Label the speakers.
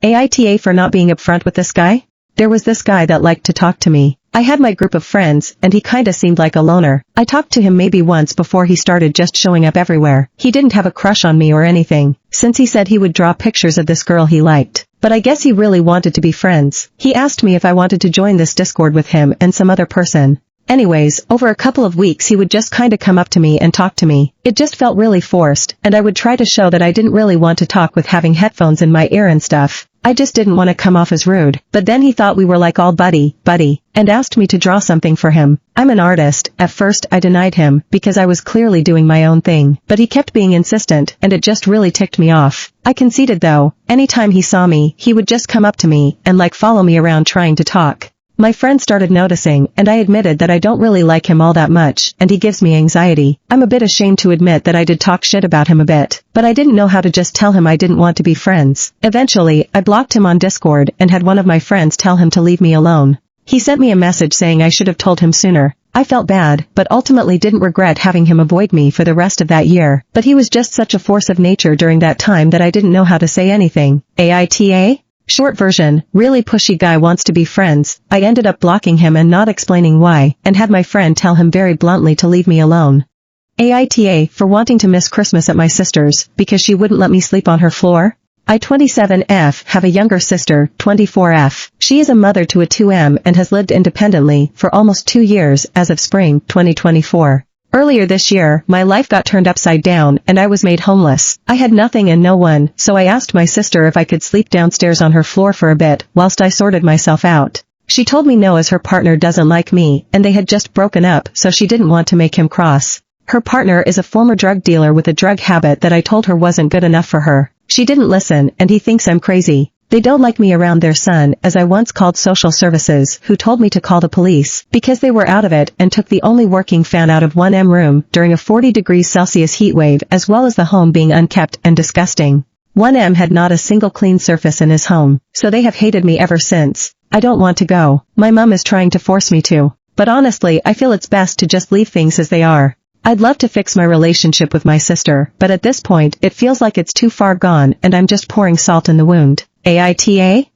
Speaker 1: AITA for not being upfront with this guy? There was this guy that liked to talk to me. I had my group of friends, and he kinda seemed like a loner. I talked to him maybe once before he started just showing up everywhere. He didn't have a crush on me or anything, since he said he would draw pictures of this girl he liked. But I guess he really wanted to be friends. He asked me if I wanted to join this Discord with him and some other person. Anyways, over a couple of weeks he would just kinda come up to me and talk to me. It just felt really forced, and I would try to show that I didn't really want to talk with having headphones in my ear and stuff. I just didn't want to come off as rude. But then he thought we were like all buddy, and asked me to draw something for him. I'm an artist. At first I denied him, because I was clearly doing my own thing. But he kept being insistent, and it just really ticked me off. I conceded though. Anytime he saw me, he would just come up to me, and like follow me around trying to talk. My friend started noticing, and I admitted that I don't really like him all that much, and he gives me anxiety. I'm a bit ashamed to admit that I did talk shit about him a bit, but I didn't know how to just tell him I didn't want to be friends. Eventually, I blocked him on Discord and had one of my friends tell him to leave me alone. He sent me a message saying I should have told him sooner. I felt bad, but ultimately didn't regret having him avoid me for the rest of that year. But he was just such a force of nature during that time that I didn't know how to say anything. AITA? Short version, really pushy guy wants to be friends. I ended up blocking him and not explaining why, and had my friend tell him very bluntly to leave me alone. AITA for wanting to miss Christmas at my sister's, because she wouldn't let me sleep on her floor? I 27F have a younger sister, 24F. She is a mother to a 2M and has lived independently for almost 2 years as of spring 2024. Earlier this year, my life got turned upside down and I was made homeless. I had nothing and no one, so I asked my sister if I could sleep downstairs on her floor for a bit whilst I sorted myself out. She told me no, as her partner doesn't like me and they had just broken up, so she didn't want to make him cross. Her partner is a former drug dealer with a drug habit that I told her wasn't good enough for her. She didn't listen and he thinks I'm crazy. They don't like me around their son, as I once called social services, who told me to call the police, because they were out of it and took the only working fan out of 1M room during a 40 degrees Celsius heat wave, as well as the home being unkept and disgusting. 1M had not a single clean surface in his home, so they have hated me ever since. I don't want to go. My mum is trying to force me to. But honestly, I feel it's best to just leave things as they are. I'd love to fix my relationship with my sister, but at this point, it feels like it's too far gone and I'm just pouring salt in the wound. AITA?